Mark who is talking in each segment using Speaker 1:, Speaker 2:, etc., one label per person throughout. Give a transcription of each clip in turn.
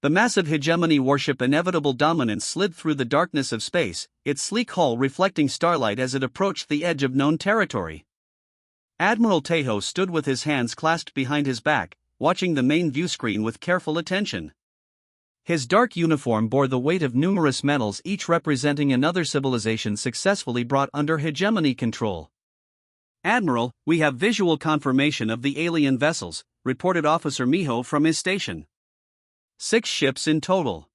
Speaker 1: The massive hegemony warship Inevitable Dominance slid through the darkness of space, its sleek hull reflecting starlight as it approached the edge of known territory. Admiral Tejo stood with his hands clasped behind his back, watching the main viewscreen with careful attention. His dark uniform bore the weight of numerous medals, each representing another civilization successfully brought under hegemony control. "Admiral, we have visual confirmation of the alien vessels," reported Officer Miho from his station. 6 ships in total.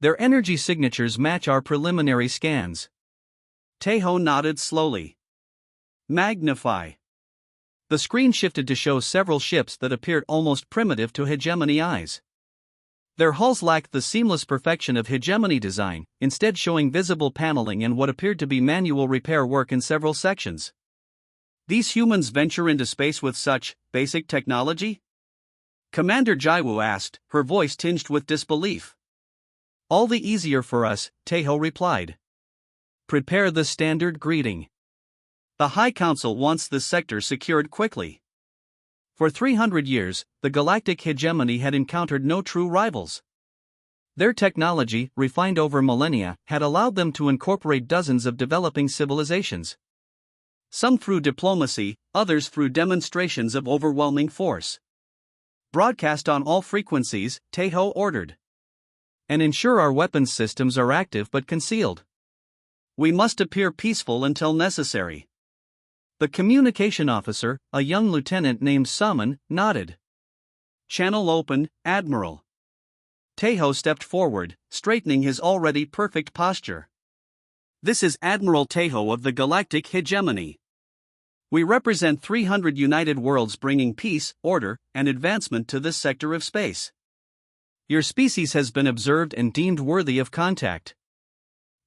Speaker 1: Their energy signatures match our preliminary scans. Tejo nodded slowly. Magnify. The screen shifted to show several ships that appeared almost primitive to hegemony eyes. Their hulls lacked the seamless perfection of hegemony design, instead showing visible paneling and what appeared to be manual repair work in several sections. These humans venture into space with such basic technology? Commander Jaiwu asked, her voice tinged with disbelief. All the easier for us, Tejo replied. Prepare the standard greeting. The High Council wants this sector secured quickly. For 300 years, the galactic hegemony had encountered no true rivals. Their technology, refined over millennia, had allowed them to incorporate dozens of developing civilizations. Some through diplomacy, others through demonstrations of overwhelming force. Broadcast on all frequencies, Tejo ordered. And ensure our weapons systems are active but concealed. We must appear peaceful until necessary. The communication officer, a young lieutenant named Summon, nodded. Channel open, Admiral. Tejo stepped forward, straightening his already perfect posture. This is Admiral Tejo of the Galactic Hegemony. We represent 300 united worlds bringing peace, order, and advancement to this sector of space. Your species has been observed and deemed worthy of contact.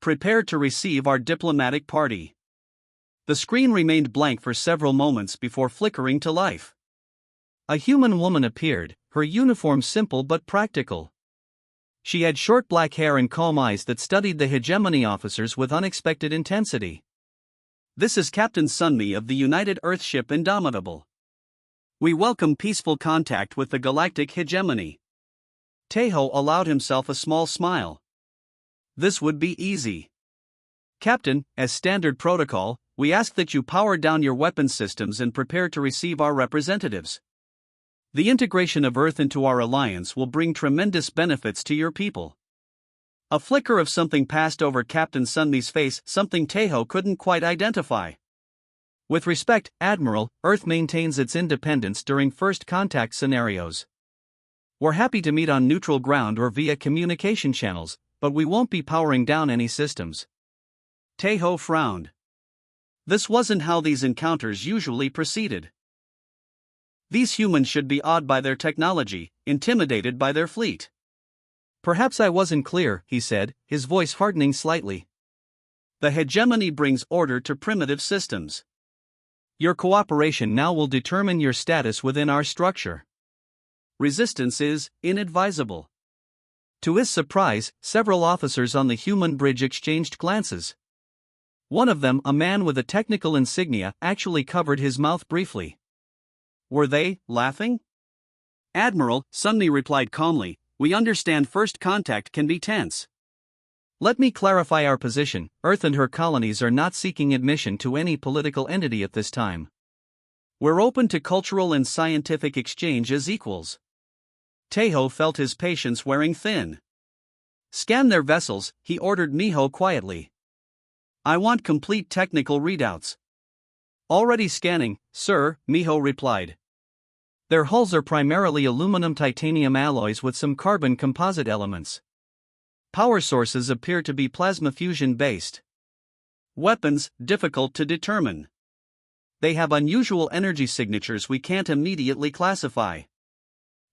Speaker 1: Prepare to receive our diplomatic party. The screen remained blank for several moments before flickering to life. A human woman appeared, her uniform simple but practical. She had short black hair and calm eyes that studied the hegemony officers with unexpected intensity. This is Captain Sunmi of the United Earthship Indomitable. We welcome peaceful contact with the galactic hegemony. Tejo allowed himself a small smile. This would be easy. Captain, as standard protocol, we ask that you power down your weapons systems and prepare to receive our representatives. The integration of Earth into our alliance will bring tremendous benefits to your people. A flicker of something passed over Captain Sunmi's face, something Tejo couldn't quite identify. With respect, Admiral, Earth maintains its independence during first contact scenarios. We're happy to meet on neutral ground or via communication channels, but we won't be powering down any systems. Tejo frowned. This wasn't how these encounters usually proceeded. These humans should be awed by their technology, intimidated by their fleet. Perhaps I wasn't clear, he said, his voice hardening slightly. The hegemony brings order to primitive systems. Your cooperation now will determine your status within our structure. Resistance is inadvisable. To his surprise, several officers on the human bridge exchanged glances. One of them, a man with a technical insignia, actually covered his mouth briefly. Were they laughing? Admiral, Sunmi replied calmly, we understand first contact can be tense. Let me clarify our position. Earth and her colonies are not seeking admission to any political entity at this time. We're open to cultural and scientific exchange as equals. Tejo felt his patience wearing thin. Scan their vessels, he ordered Miho quietly. I want complete technical readouts. Already scanning, sir, Miho replied. Their hulls are primarily aluminum-titanium alloys with some carbon composite elements. Power sources appear to be plasma fusion-based. Weapons, difficult to determine. They have unusual energy signatures we can't immediately classify.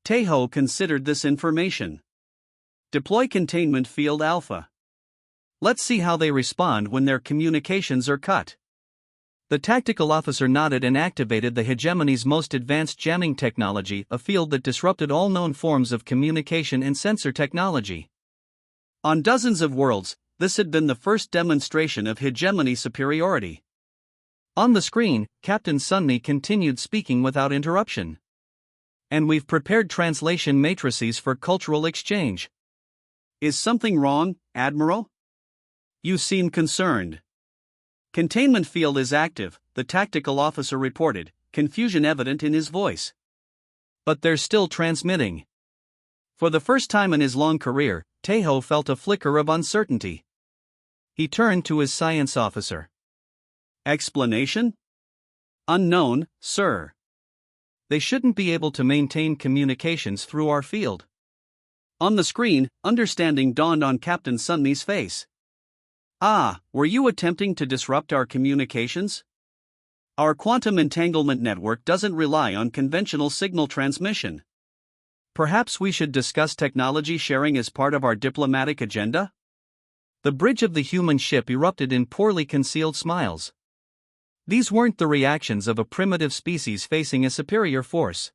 Speaker 1: Tejo considered this information. Deploy containment field alpha. Let's see how they respond when their communications are cut. The tactical officer nodded and activated the hegemony's most advanced jamming technology, a field that disrupted all known forms of communication and sensor technology. On dozens of worlds, this had been the first demonstration of hegemony superiority. On the screen, Captain Sunmi continued speaking without interruption. And we've prepared translation matrices for cultural exchange. Is something wrong, Admiral? You seem concerned. Containment field is active, the tactical officer reported, confusion evident in his voice. But they're still transmitting. For the first time in his long career, Tejo felt a flicker of uncertainty. He turned to his science officer. Explanation? Unknown, sir. They shouldn't be able to maintain communications through our field. On the screen, understanding dawned on Captain Sunmi's face. Ah, were you attempting to disrupt our communications? Our quantum entanglement network doesn't rely on conventional signal transmission. Perhaps we should discuss technology sharing as part of our diplomatic agenda? The bridge of the human ship erupted in poorly concealed smiles. These weren't the reactions of a primitive species facing a superior force.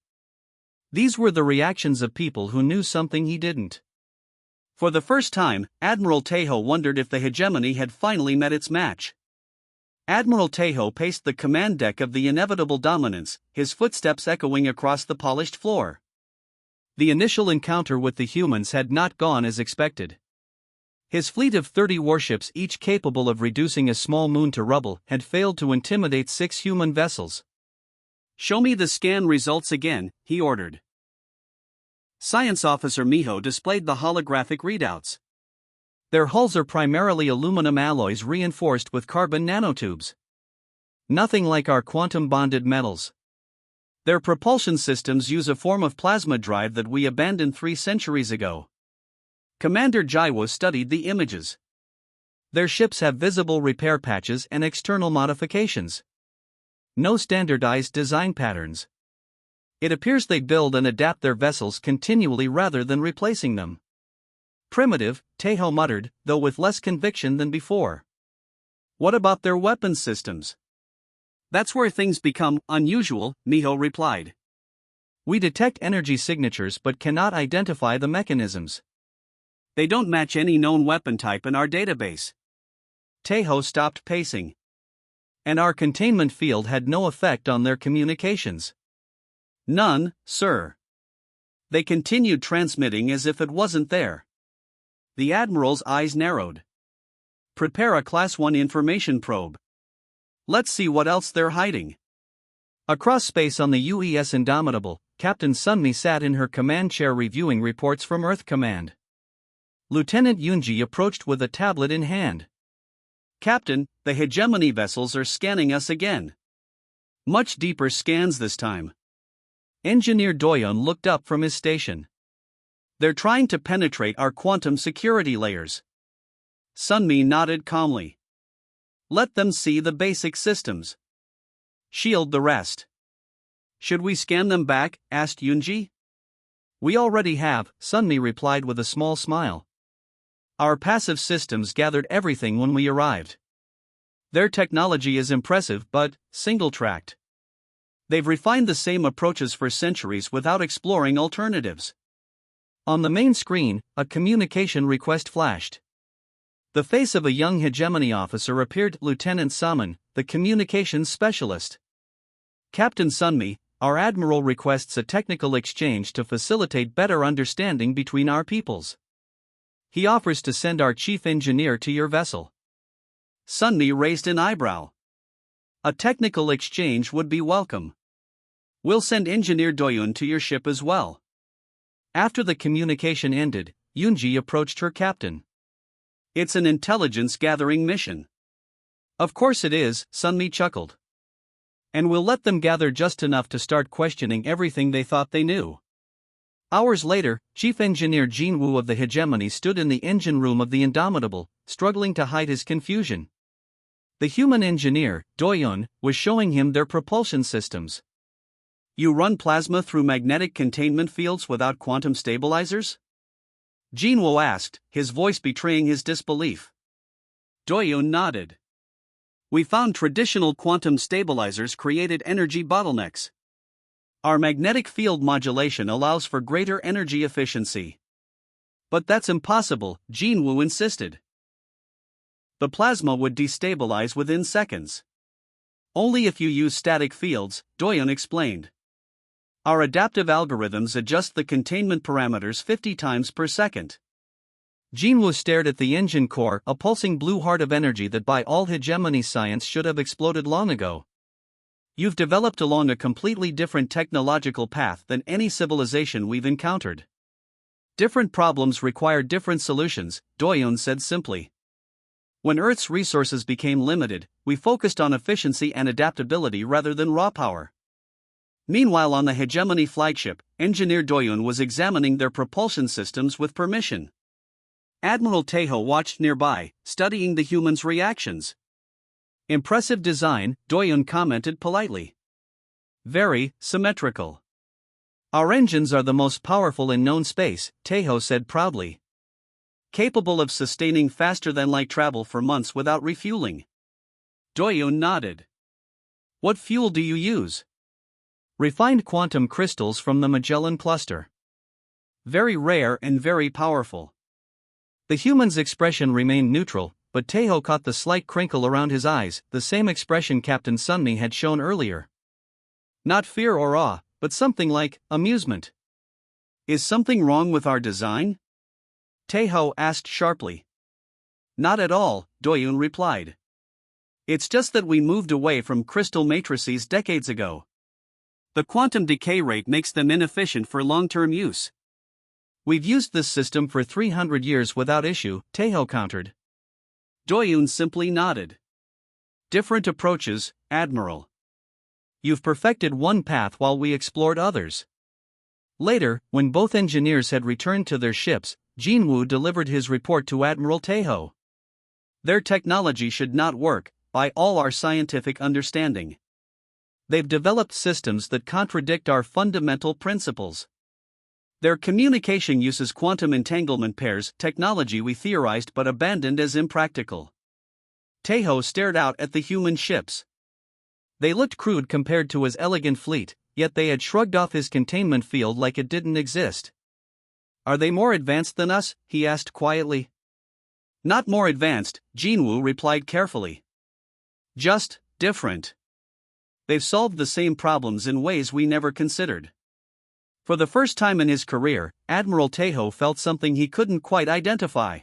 Speaker 1: These were the reactions of people who knew something he didn't. For the first time, Admiral Tejo wondered if the hegemony had finally met its match. Admiral Tejo paced the command deck of the inevitable dominance, his footsteps echoing across the polished floor. The initial encounter with the humans had not gone as expected. His fleet of 30 warships, each capable of reducing a small moon to rubble, had failed to intimidate 6 human vessels. Show me the scan results again, he ordered. Science Officer Miho displayed the holographic readouts. Their hulls are primarily aluminum alloys reinforced with carbon nanotubes. Nothing like our quantum-bonded metals. Their propulsion systems use a form of plasma drive that we abandoned 3 centuries ago. Commander Jaiwo studied the images. Their ships have visible repair patches and external modifications. No standardized design patterns. It appears they build and adapt their vessels continually rather than replacing them. Primitive, Tejo muttered, though with less conviction than before. What about their weapons systems? That's where things become unusual, Miho replied. We detect energy signatures but cannot identify the mechanisms. They don't match any known weapon type in our database. Tejo stopped pacing. And our containment field had no effect on their communications. None, sir. They continued transmitting as if it wasn't there. The Admiral's eyes narrowed. Prepare a Class 1 information probe. Let's see what else they're hiding. Across space on the UES Indomitable, Captain Sunmi sat in her command chair reviewing reports from Earth Command. Lieutenant Yunji approached with a tablet in hand. Captain, the hegemony vessels are scanning us again. Much deeper scans this time. Engineer Doyon looked up from his station. They're trying to penetrate our quantum security layers. Sunmi nodded calmly. Let them see the basic systems. Shield the rest. Should we scan them back? Asked Yunji. We already have, Sunmi replied with a small smile. Our passive systems gathered everything when we arrived. Their technology is impressive but single-tracked. They've refined the same approaches for centuries without exploring alternatives. On the main screen, a communication request flashed. The face of a young hegemony officer appeared. Lieutenant Saman, the communications specialist. Captain Sunmi, our admiral requests a technical exchange to facilitate better understanding between our peoples. He offers to send our chief engineer to your vessel. Sunmi raised an eyebrow. A technical exchange would be welcome. We'll send Engineer Doyun to your ship as well. After the communication ended, Yunji approached her captain. It's an intelligence-gathering mission. Of course it is, Sunmi chuckled. And we'll let them gather just enough to start questioning everything they thought they knew. Hours later, Chief Engineer Jin Woo of the hegemony stood in the engine room of the Indomitable, struggling to hide his confusion. The human engineer, Doyun, was showing him their propulsion systems. You run plasma through magnetic containment fields without quantum stabilizers? Jin Woo asked, his voice betraying his disbelief. Doyun nodded. We found traditional quantum stabilizers created energy bottlenecks. Our magnetic field modulation allows for greater energy efficiency. But that's impossible, Jin Woo insisted. The plasma would destabilize within seconds. Only if you use static fields, Doyun explained. Our adaptive algorithms adjust the containment parameters 50 times per second.
Speaker 2: Jinwoo stared at the engine core, a pulsing blue heart of energy that by all hegemony science should have exploded long ago.
Speaker 1: You've developed along a completely different technological path than any civilization we've encountered. Different problems require different solutions, Doyoon said simply. When Earth's resources became limited, we focused on efficiency and adaptability rather than raw power. Meanwhile, on the hegemony flagship, Engineer Doyoon was examining their propulsion systems with permission. Admiral Taeho watched nearby, studying the humans' reactions. Impressive design, Doyoon commented politely. Very symmetrical. Our engines are the most powerful in known space, Taeho said proudly. Capable of sustaining faster-than-light travel for months without refueling. Doyoon nodded. What fuel do you use?
Speaker 2: Refined quantum crystals from the Magellan cluster.
Speaker 1: Very rare and very powerful.
Speaker 2: The human's expression remained neutral, but Taeho caught the slight crinkle around his eyes, the same expression Captain Sunmi had shown earlier.
Speaker 1: Not fear or awe, but something like amusement. Is something wrong with our design? Taeho asked sharply. Not at all, Doyoon replied. It's just that we moved away from crystal matrices decades ago. The quantum decay rate makes them inefficient for long-term use.
Speaker 2: We've used this system for 300 years without issue, Taeho countered.
Speaker 1: Doyoon simply nodded. Different approaches, Admiral.
Speaker 2: You've perfected one path while we explored others. Later, when both engineers had returned to their ships, Jinwoo delivered his report to Admiral Taeho.
Speaker 1: Their technology should not work, by all our scientific understanding. They've developed systems that contradict our fundamental principles. Their communication uses quantum entanglement pairs, technology we theorized but abandoned as impractical. Taeho stared out at the human ships. They looked crude compared to his elegant fleet, yet they had shrugged off his containment field like it didn't exist. Are they more advanced than us? He asked quietly. Not more advanced, Jinwoo replied carefully. Just different. They've solved the same problems in ways we never considered. For the first time in his career, Admiral Taeho felt something he couldn't quite identify.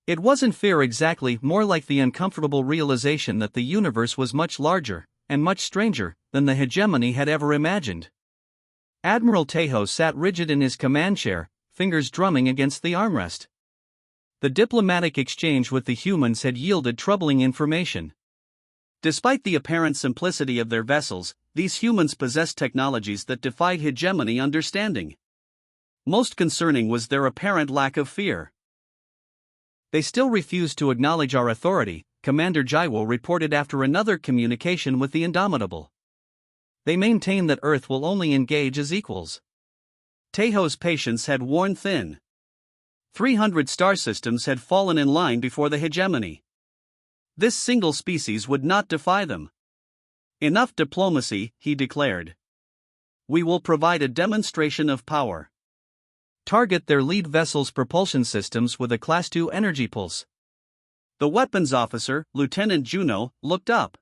Speaker 1: It wasn't fear exactly, more like the uncomfortable realization that the universe was much larger, and much stranger, than the hegemony had ever imagined. Admiral Taeho sat rigid in his command chair, fingers drumming against the armrest. The diplomatic exchange with the humans had yielded troubling information. Despite the apparent simplicity of their vessels, these humans possessed technologies that defied hegemony understanding. Most concerning was their apparent lack of fear. They still refused to acknowledge our authority, Commander Jiwo reported after another communication with the Indomitable. They maintain that Earth will only engage as equals. Taeho's patience had worn thin. 300 star systems had fallen in line before the hegemony. This single species would not defy them. Enough diplomacy, he declared. We will provide a demonstration of power. Target their lead vessel's propulsion systems with a Class II energy pulse. The weapons officer, Lieutenant Juno, looked up.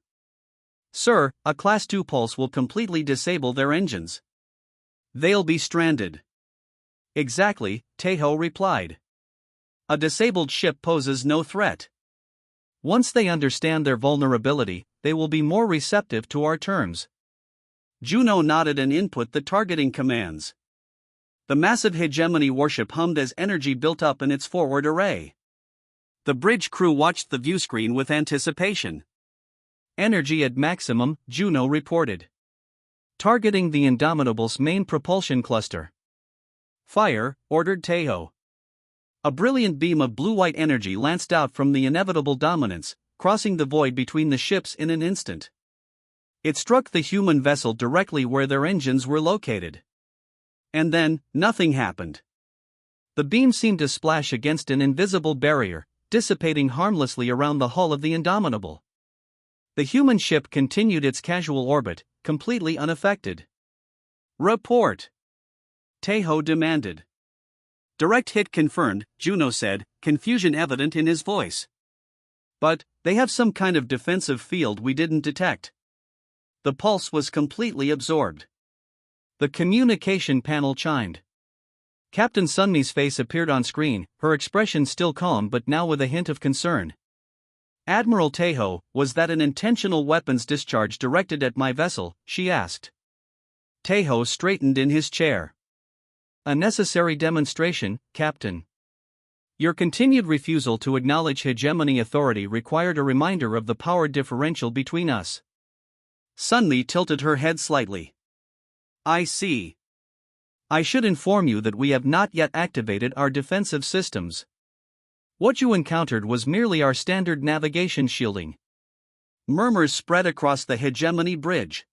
Speaker 1: Sir, a Class II pulse will completely disable their engines. They'll be stranded. Exactly, Taeho replied. A disabled ship poses no threat. Once they understand their vulnerability, they will be more receptive to our terms. Juno nodded and input the targeting commands. The massive hegemony warship hummed as energy built up in its forward array. The bridge crew watched the viewscreen with anticipation. Energy at maximum, Juno reported. Targeting the Indomitable's main propulsion cluster. Fire, ordered Taeho. A brilliant beam of blue-white energy lanced out from the inevitable dominance, crossing the void between the ships in an instant. It struck the human vessel directly where their engines were located. And then, nothing happened. The beam seemed to splash against an invisible barrier, dissipating harmlessly around the hull of the Indomitable. The human ship continued its casual orbit, completely unaffected. Report! Taeho demanded. Direct hit confirmed, Juno said, confusion evident in his voice. But, they have some kind of defensive field we didn't detect. The pulse was completely absorbed.
Speaker 2: The communication panel chimed. Captain Sunmi's face appeared on screen, her expression still calm but now with a hint of concern.
Speaker 1: Admiral Tejo, was that an intentional weapons discharge directed at my vessel? She asked. Tejo straightened in his chair.
Speaker 2: A necessary demonstration, Captain. Your continued refusal to acknowledge hegemony authority required a reminder of the power differential between us.
Speaker 1: Sunmi tilted her head slightly. I see.
Speaker 2: I should inform you that we have not yet activated our defensive systems. What you encountered was merely our standard navigation shielding.
Speaker 1: Murmurs spread across the hegemony bridge.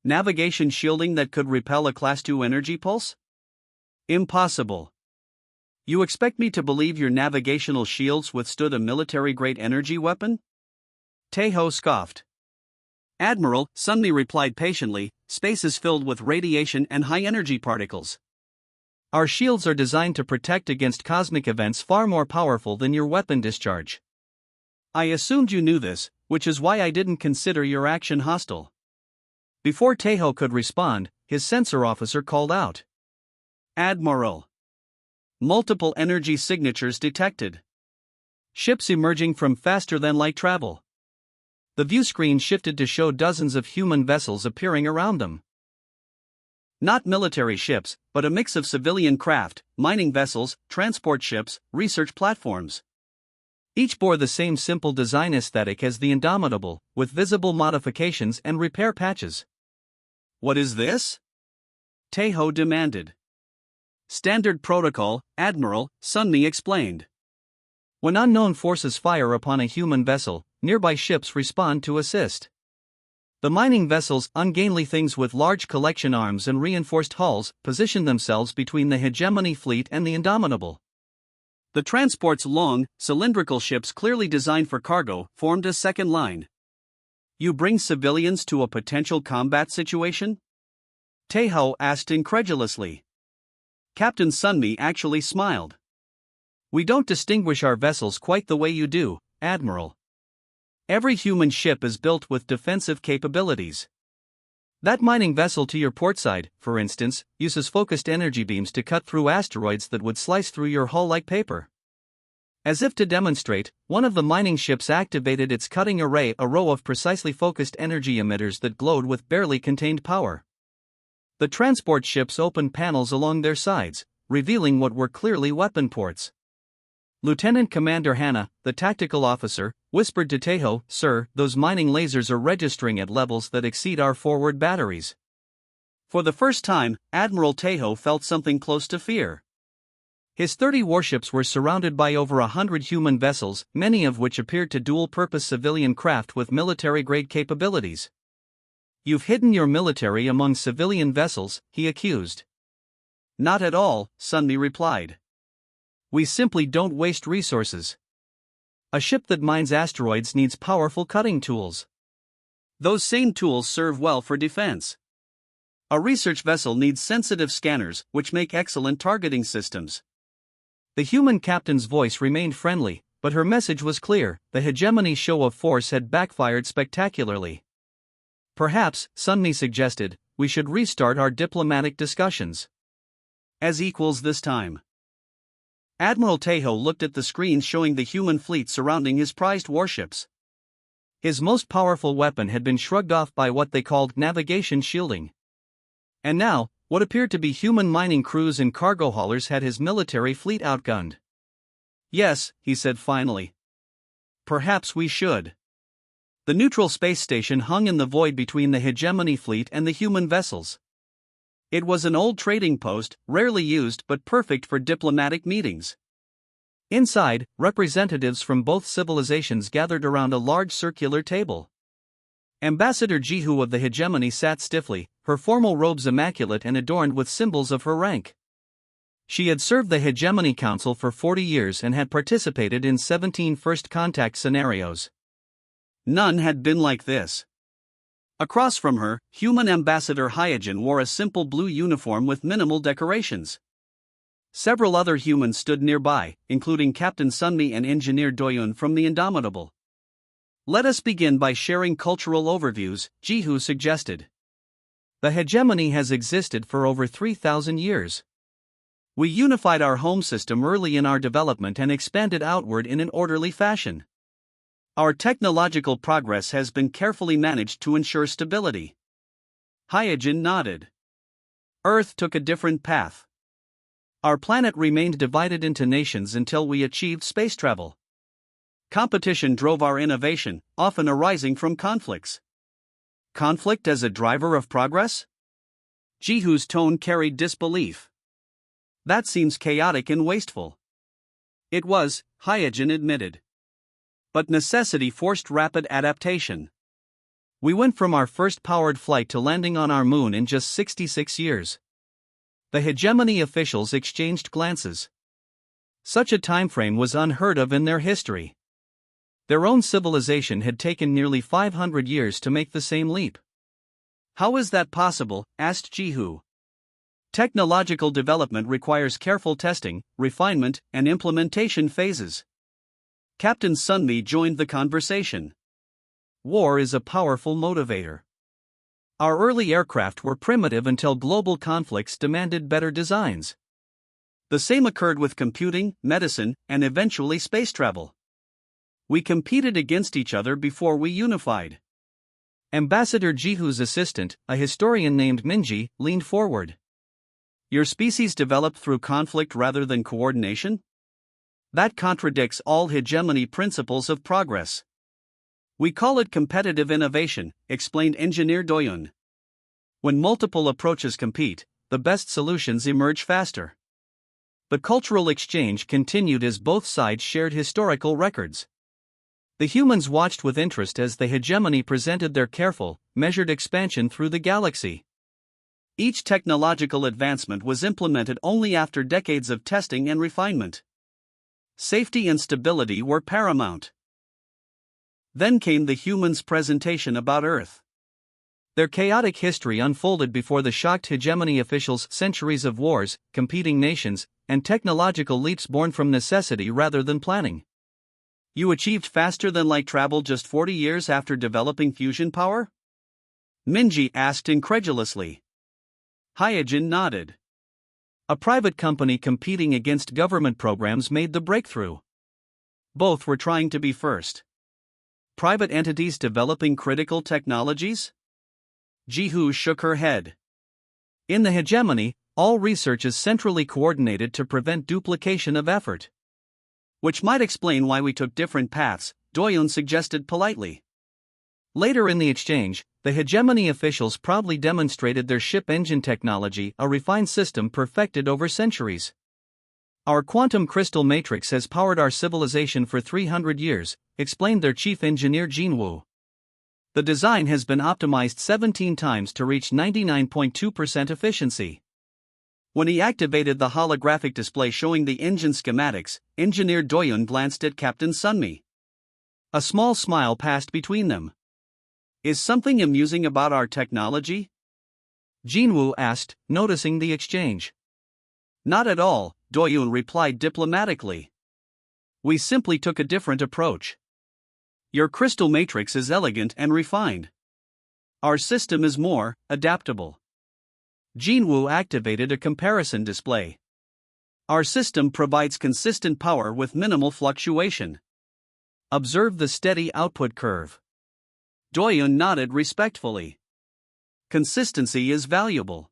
Speaker 1: Navigation shielding that could repel a Class 2 energy pulse? Impossible. You expect me to believe your navigational shields withstood a military-grade energy weapon? Tejo scoffed. Admiral, Sunmi replied patiently, space is filled with radiation and high-energy particles.
Speaker 2: Our shields are designed to protect against cosmic events far more powerful than your weapon discharge.
Speaker 1: I assumed you knew this, which is why I didn't consider your action hostile. Before Tejo could respond, his sensor officer called out. Admiral. Multiple energy signatures detected. Ships emerging from faster-than-light travel. The view screen shifted to show dozens of human vessels appearing around them. Not military ships, but a mix of civilian craft, mining vessels, transport ships, research platforms. Each bore the same simple design aesthetic as the Indomitable, with visible modifications and repair patches. What is this? Tejo demanded. Standard protocol, Admiral, Sunmi explained.
Speaker 2: When unknown forces fire upon a human vessel, nearby ships respond to assist. The mining vessels, ungainly things with large collection arms and reinforced hulls, position themselves between the hegemony fleet and the Indomitable.
Speaker 1: The transport's long, cylindrical ships clearly designed for cargo formed a second line. You bring civilians to a potential combat situation? Tejo asked incredulously. Captain Sunmi actually smiled.
Speaker 2: We don't distinguish our vessels quite the way you do, Admiral.
Speaker 1: Every human ship is built with defensive capabilities.
Speaker 2: That mining vessel to your portside, for instance, uses focused energy beams to cut through asteroids that would slice through your hull like paper. As if to demonstrate, one of the mining ships activated its cutting array, a row of precisely focused energy emitters that glowed with barely contained power. The transport ships opened panels along their sides, revealing what were clearly weapon ports. Lieutenant Commander Hannah, the tactical officer, whispered to Tejo, "Sir, those mining lasers are registering at levels that exceed our forward batteries."
Speaker 1: For the first time, Admiral Tejo felt something close to fear.
Speaker 2: His 30 warships were surrounded by over 100 human vessels, many of which appeared to dual-purpose civilian craft with military-grade capabilities. You've hidden your military among civilian vessels, he accused.
Speaker 1: Not at all, Sunmi replied.
Speaker 2: We simply don't waste resources. A ship that mines asteroids needs powerful cutting tools.
Speaker 1: Those same tools serve well for defense. A research vessel needs sensitive scanners, which make excellent targeting systems.
Speaker 2: The human captain's voice remained friendly, but her message was clear: the hegemony show of force had backfired spectacularly. Perhaps, Sunmi suggested, we should restart our diplomatic discussions.
Speaker 1: As equals this time. Admiral Tejo looked at the screens showing the human fleet surrounding his prized warships.
Speaker 2: His most powerful weapon had been shrugged off by what they called navigation shielding. And now, what appeared to be human mining crews and cargo haulers had his military fleet outgunned.
Speaker 1: Yes, he said finally. Perhaps we should. The neutral space station hung in the void between the hegemony fleet and the human vessels. It was an old trading post, rarely used but perfect for diplomatic meetings.
Speaker 2: Inside, representatives from both civilizations gathered around a large circular table. Ambassador Jihu of the hegemony sat stiffly, her formal robes immaculate and adorned with symbols of her rank. She had served the Hegemony Council for 40 years and had participated in 17 first contact scenarios.
Speaker 1: None had been like this. Across from her, human Ambassador Hyojin wore a simple blue uniform with minimal decorations. Several other humans stood nearby, including Captain Sunmi and Engineer Doyun from the Indomitable. Let us begin by sharing cultural overviews, Jihu suggested.
Speaker 2: The hegemony has existed for over 3,000 years. We unified our home system early in our development and expanded outward in an orderly fashion. Our technological progress has been carefully managed to ensure stability. Hyojin nodded. Earth took a different path. Our planet remained divided into nations until we achieved space travel. Competition drove our innovation, often arising from conflicts. Conflict as a driver of progress? Jihu's tone carried disbelief. That seems chaotic and wasteful. It was, Hyojin admitted. But necessity forced rapid adaptation. We went from our first powered flight to landing on our moon in just 66 years. The hegemony officials exchanged glances. Such a timeframe was unheard of in their history. Their own civilization had taken nearly 500 years to make the same leap. How is that possible? Asked Jihu. Technological development requires careful testing, refinement, and implementation phases. Captain Sunmi joined the conversation. War is a powerful motivator. Our early aircraft were primitive until global conflicts demanded better designs. The same occurred with computing, medicine, and eventually space travel. We competed against each other before we unified. Ambassador Jihu's assistant, a historian named Minji, leaned forward. Your species developed through conflict rather than coordination? That contradicts all hegemony principles of progress. We call it competitive innovation, explained Engineer Doyun. When multiple approaches compete, the best solutions emerge faster. The cultural exchange continued as both sides shared historical records. The humans watched with interest as the hegemony presented their careful, measured expansion through the galaxy. Each technological advancement was implemented only after decades of testing and refinement. Safety and stability were paramount. Then came the humans' presentation about Earth. Their chaotic history unfolded before the shocked hegemony officials' centuries of wars, competing nations, and technological leaps born from necessity rather than planning. You achieved faster than light travel just 40 years after developing fusion power? Minji asked incredulously. Hyojin nodded. A private company competing against government programs made the breakthrough. Both were trying to be first. Private entities developing critical technologies? Jihu shook her head. In the hegemony, all research is centrally coordinated to prevent duplication of effort. Which might explain why we took different paths, Doyun suggested politely. Later in the exchange, the hegemony officials proudly demonstrated their ship engine technology, a refined system perfected over centuries. Our quantum crystal matrix has powered our civilization for 300 years, explained their chief engineer Jinwoo. The design has been optimized 17 times to reach 99.2% efficiency. When he activated the holographic display showing the engine schematics, Engineer Doyun glanced at Captain Sunmi. A small smile passed between them. Is something amusing about our technology? Jinwoo asked, noticing the exchange. Not at all, Doyun replied diplomatically. We simply took a different approach. Your crystal matrix is elegant and refined. Our system is more adaptable. Jinwoo activated a comparison display. Our system provides consistent power with minimal fluctuation. Observe the steady output curve. Doyun nodded respectfully. Consistency is valuable.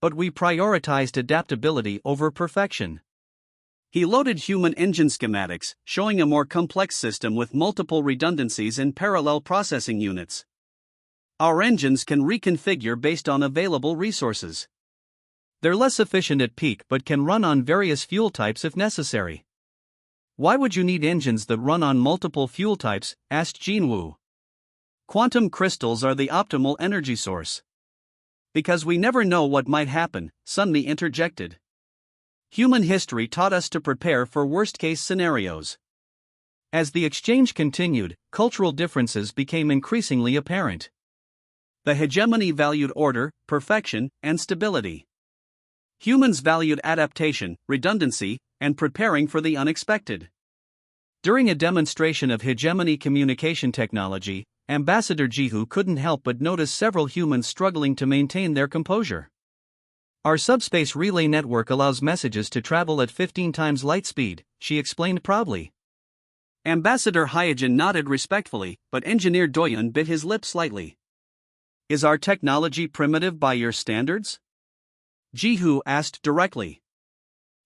Speaker 2: But we prioritized adaptability over perfection. He loaded human engine schematics, showing a more complex system with multiple redundancies and parallel processing units. Our engines can reconfigure based on available resources. They're less efficient at peak but can run on various fuel types if necessary. Why would you need engines that run on multiple fuel types? Asked Jinwoo. Quantum crystals are the optimal energy source. Because we never know what might happen, Sunmi interjected. Human history taught us to prepare for worst-case scenarios. As the exchange continued, cultural differences became increasingly apparent. The hegemony valued order, perfection, and stability. Humans valued adaptation, redundancy, and preparing for the unexpected. During a demonstration of hegemony communication technology, Ambassador Jihu couldn't help but notice several humans struggling to maintain their composure. Our subspace relay network allows messages to travel at 15 times light speed, she explained proudly.
Speaker 1: Ambassador Hyojin nodded respectfully, but Engineer Doyon bit his lip slightly. Is our technology primitive by your standards? Jihu asked directly.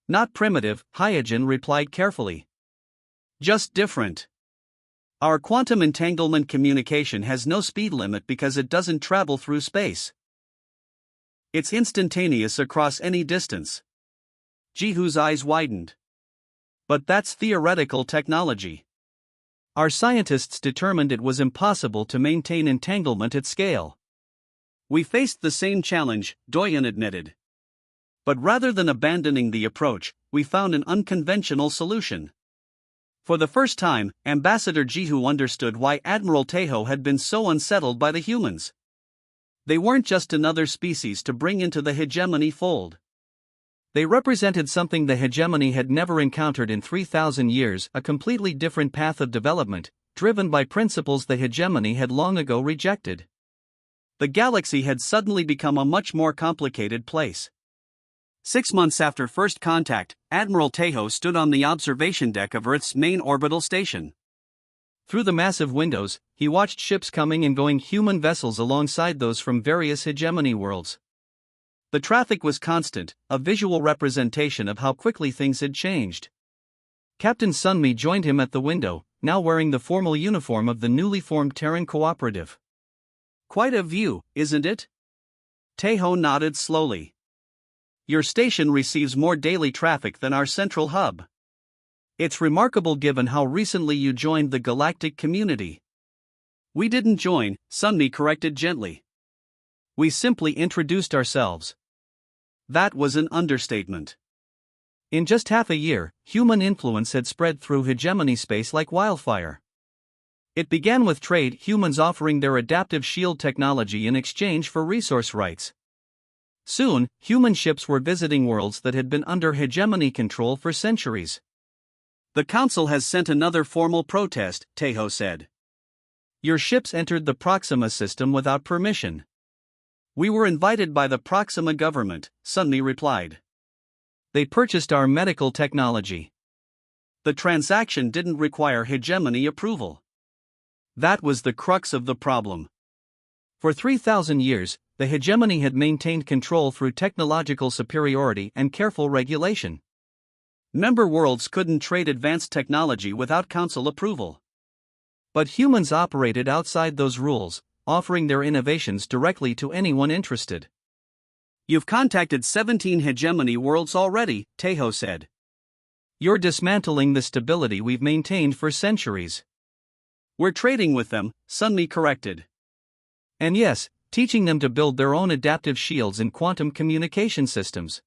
Speaker 2: Not primitive, Hyojin replied carefully.
Speaker 1: Just different. Our quantum entanglement communication has no speed limit because it doesn't travel through space. It's instantaneous across any distance. Jihu's eyes widened. But that's theoretical technology.
Speaker 2: Our scientists determined it was impossible to maintain entanglement at scale.
Speaker 1: We faced the same challenge, Doyon admitted. But rather than abandoning the approach, we found an unconventional solution. For the first time, Ambassador Jihu understood why Admiral Tejo had been so unsettled by the humans. They weren't just another species to bring into the hegemony fold.
Speaker 2: They represented something the hegemony had never encountered in 3,000 years, a completely different path of development, driven by principles the hegemony had long ago rejected.
Speaker 1: The galaxy had suddenly become a much more complicated place. 6 months after first contact, Admiral Tejo stood on the observation deck of Earth's main orbital station.
Speaker 2: Through the massive windows, he watched ships coming and going, human vessels alongside those from various hegemony worlds. The traffic was constant, a visual representation of how quickly things had changed. Captain Sunmi joined him at the window, now wearing the formal uniform of the newly formed Terran Cooperative.
Speaker 1: Quite a view, isn't it? Tejo nodded slowly. Your station receives more daily traffic than our central hub. It's remarkable given how recently you joined the galactic community. We didn't join, Sunmi corrected gently. We simply introduced ourselves. That was an understatement.
Speaker 2: In just half a year, human influence had spread through hegemony space like wildfire. It began with trade, humans offering their adaptive shield technology in exchange for resource rights. Soon, human ships were visiting worlds that had been under hegemony control for centuries.
Speaker 1: The Council has sent another formal protest, Tejo said.
Speaker 2: Your ships entered the Proxima system without permission.
Speaker 1: We were invited by the Proxima government, Sunmi replied.
Speaker 2: They purchased our medical technology.
Speaker 1: The transaction didn't require hegemony approval. That was the crux of the problem.
Speaker 2: For 3,000 years, the hegemony had maintained control through technological superiority and careful regulation.
Speaker 1: Member worlds couldn't trade advanced technology without Council approval.
Speaker 2: But humans operated outside those rules, offering their innovations directly to anyone interested.
Speaker 1: You've contacted 17 hegemony worlds already, Tejo said.
Speaker 2: You're dismantling the stability we've maintained for centuries.
Speaker 1: We're trading with them, Sunmi corrected.
Speaker 2: And yes, teaching them to build their own adaptive shields and quantum communication systems.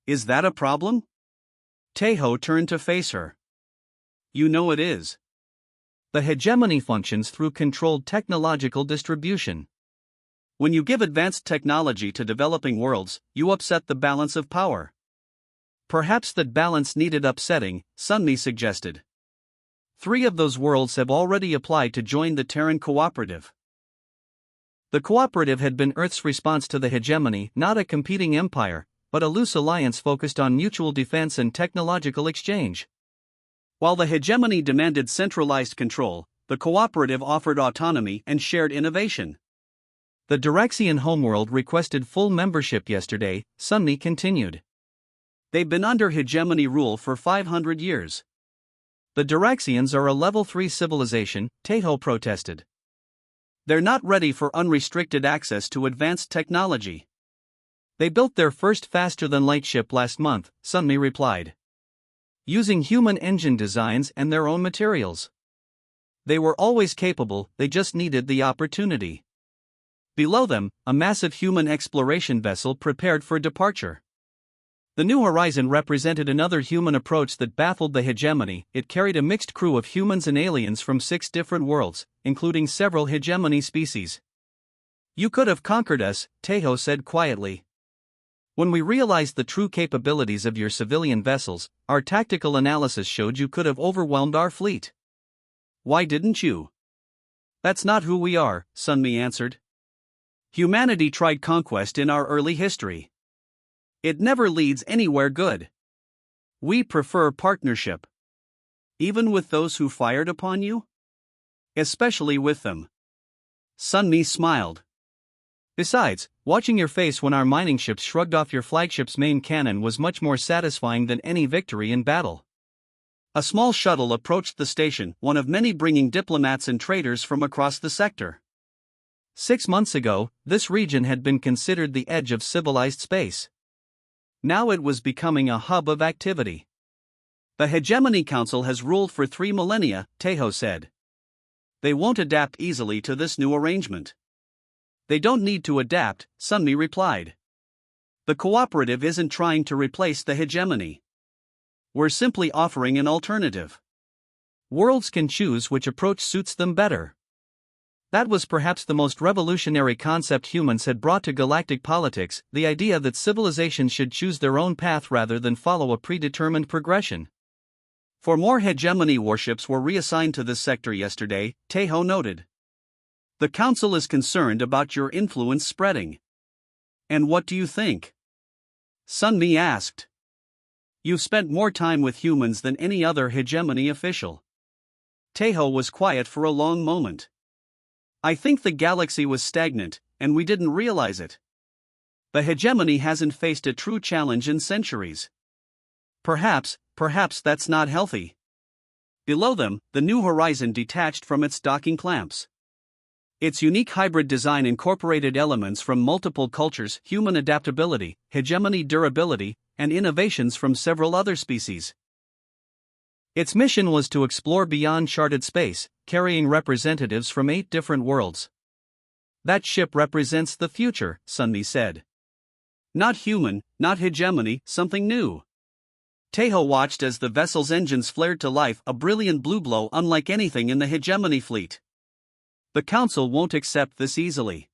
Speaker 1: Is that a problem? Tejo turned to face her. You know it is.
Speaker 2: The hegemony functions through controlled technological distribution.
Speaker 1: When you give advanced technology to developing worlds, you upset the balance of power.
Speaker 2: Perhaps that balance needed upsetting, Sunmi suggested. 3 of those worlds have already applied to join the Terran Cooperative. The Cooperative had been Earth's response to the hegemony, not a competing empire, but a loose alliance focused on mutual defense and technological exchange.
Speaker 1: While the hegemony demanded centralized control, the Cooperative offered autonomy and shared innovation.
Speaker 2: The Diraxian homeworld requested full membership yesterday, Sunmi continued.
Speaker 1: They've been under hegemony rule for 500 years.
Speaker 2: The Diraxians are a level 3 civilization, Tejo protested.
Speaker 1: They're not ready for unrestricted access to advanced technology.
Speaker 2: They built their first faster-than-light ship last month, Sunmi replied. Using human engine designs and their own materials. They were always capable, they just needed the opportunity. Below them, a massive human exploration vessel prepared for departure. The New Horizon represented another human approach that baffled the hegemony. It carried a mixed crew of humans and aliens from 6 different worlds, including several hegemony species. You could have conquered us, Tejo said quietly. When we realized the true capabilities of your civilian vessels, our tactical analysis showed you could have overwhelmed our fleet.
Speaker 1: Why didn't you? That's not who we are, Sunmi answered. Humanity tried conquest in our early history. It never leads anywhere good. We prefer partnership. Even with those who fired upon you? Especially with them. Sunmi smiled.
Speaker 2: Besides, watching your face when our mining ships shrugged off your flagship's main cannon was much more satisfying than any victory in battle.
Speaker 1: A small shuttle approached the station, one of many bringing diplomats and traders from across the sector.
Speaker 2: 6 months ago, this region had been considered the edge of civilized space.
Speaker 1: Now it was becoming a hub of activity. The Hegemony Council has ruled for 3 millennia, Tejo said. They won't adapt easily to this new arrangement. They don't need to adapt, Sunmi replied. The cooperative isn't trying to replace the hegemony. We're simply offering an alternative.
Speaker 2: Worlds can choose which approach suits them better. That was perhaps the most revolutionary concept humans had brought to galactic politics, the idea that civilizations should choose their own path rather than follow a predetermined progression.
Speaker 1: 4 more hegemony warships were reassigned to this sector yesterday, Tejo noted. The Council is concerned about your influence spreading. And what do you think? Sunmi asked. You've spent more time with humans than any other hegemony official. Tejo was quiet for a long moment. I think the galaxy was stagnant, and we didn't realize it. The hegemony hasn't faced a true challenge in centuries. Perhaps that's not healthy. Below them, the New Horizon detached from its docking clamps. Its unique hybrid design incorporated elements from multiple cultures, human adaptability, hegemony durability, and innovations from several other species.
Speaker 2: Its mission was to explore beyond charted space, carrying representatives from 8 different worlds.
Speaker 1: That ship represents the future, Sunmi said. Not human, not hegemony, something new. Tejo watched as the vessel's engines flared to life, a brilliant blue glow unlike anything in the hegemony fleet. The Council won't accept this easily.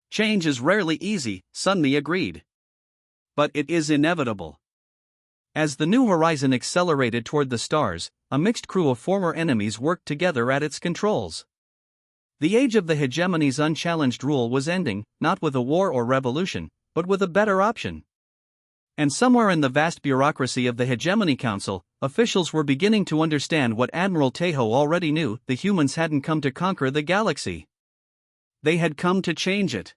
Speaker 1: Change is rarely easy, Sunmi agreed. But it is inevitable.
Speaker 2: As the New Horizon accelerated toward the stars, a mixed crew of former enemies worked together at its controls. The age of the hegemony's unchallenged rule was ending, not with a war or revolution, but with a better option. And somewhere in the vast bureaucracy of the Hegemony Council, officials were beginning to understand what Admiral Tejo already knew: the humans hadn't come to conquer the galaxy. They had come to change it.